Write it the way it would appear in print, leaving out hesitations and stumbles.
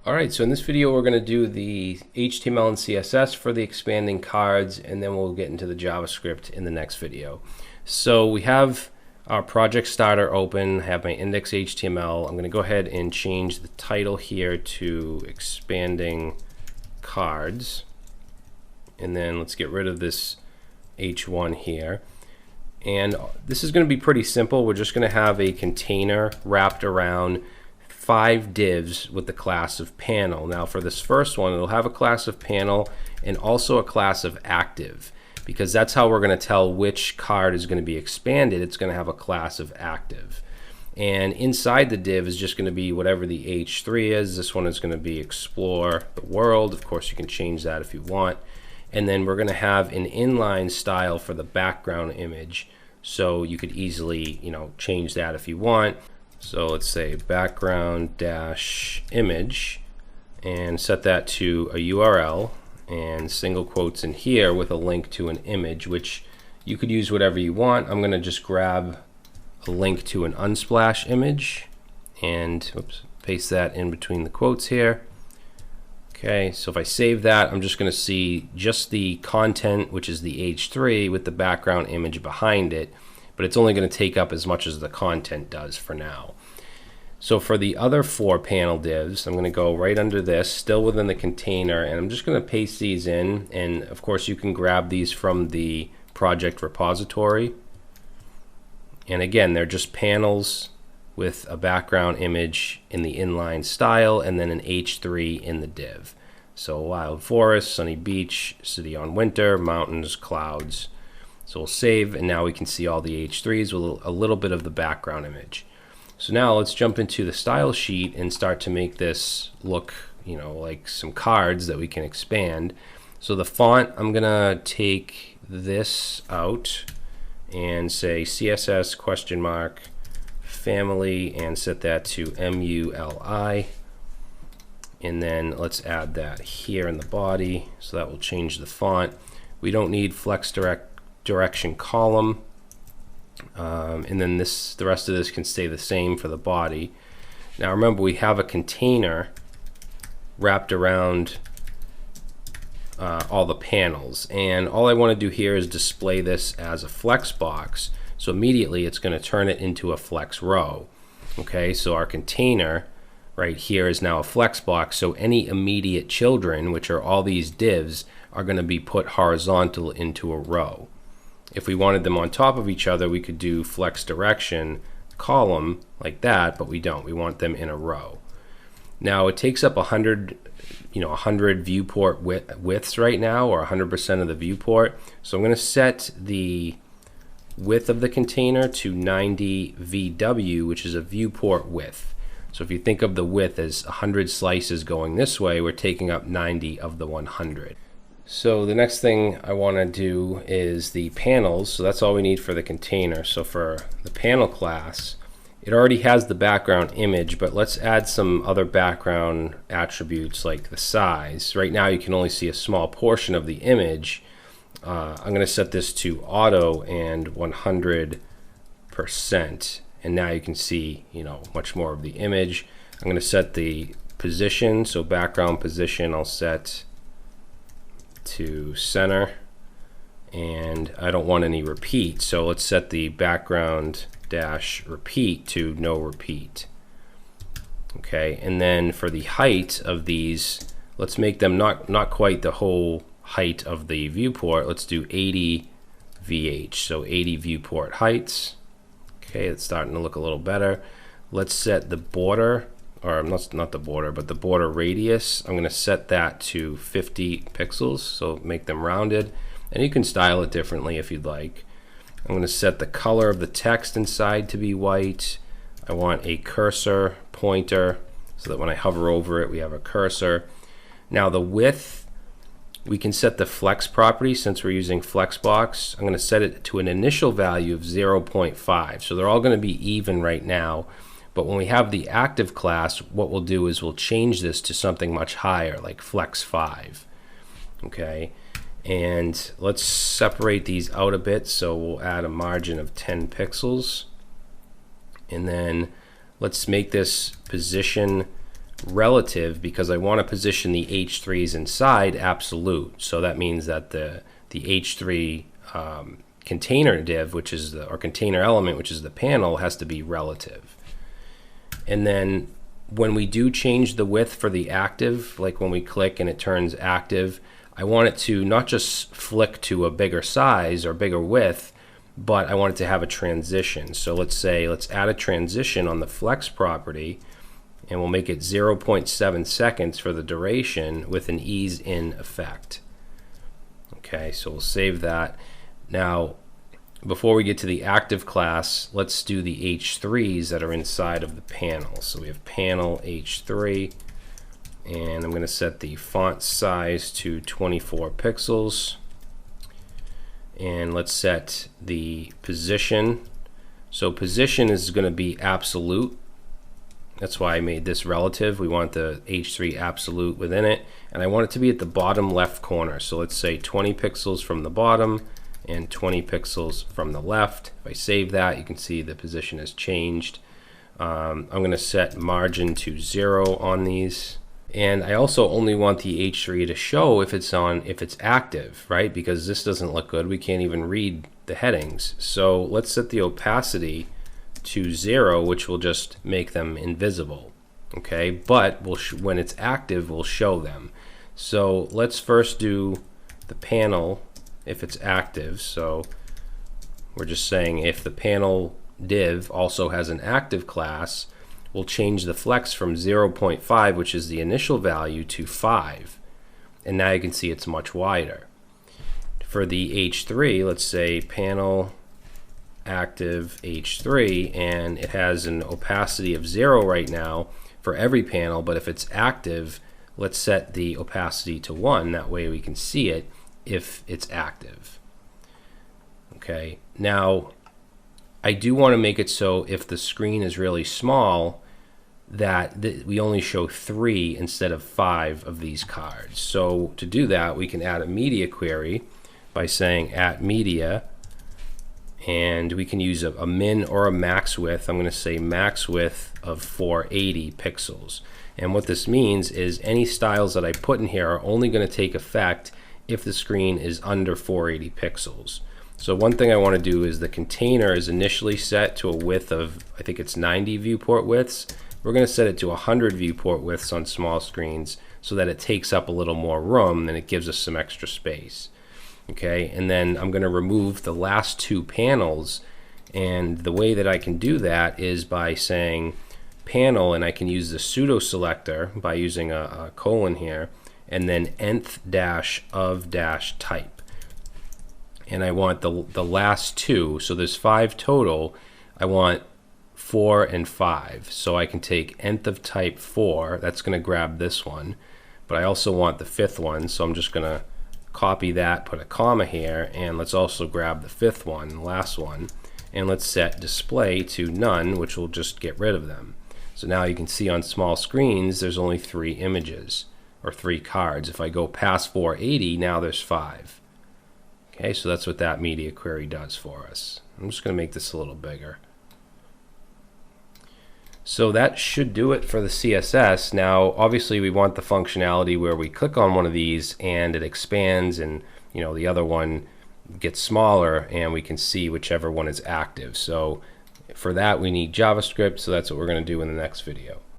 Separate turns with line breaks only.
Alright, so in this video we're going to do the HTML and CSS for the expanding cards, and then we'll get into the JavaScript in the next video. So we have our project starter open, I have my index HTML. I'm going to go ahead and change the title here to expanding cards. And then let's get rid of this H1 here. And this is going to be pretty simple. We're just going to have a container wrapped around 5 divs with the class of panel. Now for this first one, it'll have a class of panel and also a class of active, because that's how we're going to tell which card is going to be expanded. It's going to have a class of active. And inside the div is just going to be whatever the H3 is. This one is going to be explore the world. Of course, you can change that if you want. And then we're going to have an inline style for the background image. So you could easily, change that if you want. So let's say background dash image and set that to a URL and single quotes in here with a link to an image, which you could use whatever you want. I'm going to just grab a link to an Unsplash image and paste that in between the quotes here. Okay, so if I save that, I'm just going to see just the content, which is the H3 with the background image behind it, but it's only going to take up as much as the content does for now. So for the other 4 panel divs, I'm going to go right under this, still within the container, and I'm just going to paste these in. And of course, you can grab these from the project repository. And again, they're just panels with a background image in the inline style and then an H3 in the div. So wild forest, sunny beach, city on winter, mountains, clouds. So we'll save, and now we can see all the H3s with a little bit of the background image. So now let's jump into the style sheet and start to make this look, like some cards that we can expand. So the font, I'm gonna take this out and say CSS family and set that to MULI. And then let's add that here in the body. So that will change the font. We don't need flex direction column. And then the rest of this can stay the same for the body. Now remember, we have a container wrapped around all the panels, and all I want to do here is display this as a flex box. So immediately it's going to turn it into a flex row. Okay, so our container right here is now a flex box, so any immediate children, which are all these divs, are going to be put horizontal into a row. If we wanted them on top of each other, we could do flex direction column like that, but we don't. We want them in a row. Now it takes up 100 viewport widths right now, or 100% of the viewport. So I'm going to set the width of the container to 90 VW, which is a viewport width. So if you think of the width as 100 slices going this way, we're taking up 90 of the 100. So the next thing I want to do is the panels. So that's all we need for the container. So for the panel class, it already has the background image, but let's add some other background attributes like the size. Right now you can only see a small portion of the image. I'm going to set this to auto and 100%. And now you can see, much more of the image. I'm going to set the position. So background position, I'll set to center, and I don't want any repeat, so let's set the background dash repeat to no repeat. Okay, and then for the height of these, let's make them not quite the whole height of the viewport. Let's do 80 VH, so 80 viewport heights. Okay, it's starting to look a little better. Let's set the border, or not the border, but the border radius. I'm going to set that to 50 pixels, so make them rounded. And you can style it differently if you'd like. I'm going to set the color of the text inside to be white. I want a cursor pointer so that when I hover over it, we have a cursor. Now the width, we can set the flex property since we're using Flexbox. I'm going to set it to an initial value of 0.5. So they're all going to be even right now. But when we have the active class, what we'll do is we'll change this to something much higher, like Flex 5. Okay, and let's separate these out a bit. So we'll add a margin of 10 pixels. And then let's make this position relative because I want to position the H3s inside absolute. So that means that the H3 container div, which is or container element, which is the panel, has to be relative. And then when we do change the width for the active, like when we click and it turns active, I want it to not just flick to a bigger size or bigger width, but I want it to have a transition. So let's add a transition on the flex property, and we'll make it 0.7 seconds for the duration with an ease in effect. Okay, so we'll save that. Now, before we get to the active class, let's do the H3s that are inside of the panel. So we have panel H3, and I'm going to set the font size to 24 pixels. And let's set the position. So position is going to be absolute. That's why I made this relative. We want the H3 absolute within it, and I want it to be at the bottom left corner. So let's say 20 pixels from the bottom and 20 pixels from the left. If I save that, you can see the position has changed. I'm going to set margin to 0 on these. And I also only want the H3 to show if it's active, right? Because this doesn't look good. We can't even read the headings. So let's set the opacity to 0, which will just make them invisible. Okay, but when it's active, we'll show them. So let's first do the panel if it's active. So we're just saying if the panel div also has an active class, we'll change the flex from 0.5, which is the initial value, to 5. And now you can see it's much wider. For the H3, let's say panel active H3, and it has an opacity of 0 right now for every panel, but if it's active, let's set the opacity to 1. That way we can see it if it's active. Okay, now I do want to make it so if the screen is really small that we only show 3 instead of 5 of these cards. So to do that, we can add a media query by saying @media, and we can use a min or a max width. I'm going to say max width of 480 pixels. And what this means is any styles that I put in here are only going to take effect if the screen is under 480 pixels. So one thing I want to do is the container is initially set to a width of, I think it's 90 viewport widths. We're going to set it to 100 viewport widths on small screens so that it takes up a little more room and it gives us some extra space. Okay, and then I'm going to remove the last 2 panels, and the way that I can do that is by saying panel, and I can use the pseudo selector by using a colon here, and then nth dash of dash type. And I want the last 2, so there's 5 total. I want 4 and 5, so I can take nth of type 4, that's going to grab this one, but I also want the 5th one, so I'm just going to copy that, put a comma here, and let's also grab the 5th one, last one, and let's set display to none, which will just get rid of them. So now you can see on small screens there's only 3 images or 3 cards. If I go past 480, now there's 5. Okay, so that's what that media query does for us. I'm just going to make this a little bigger. So that should do it for the CSS. Now, obviously, we want the functionality where we click on one of these and it expands, and the other one gets smaller, and we can see whichever one is active. So for that, we need JavaScript. So that's what we're going to do in the next video.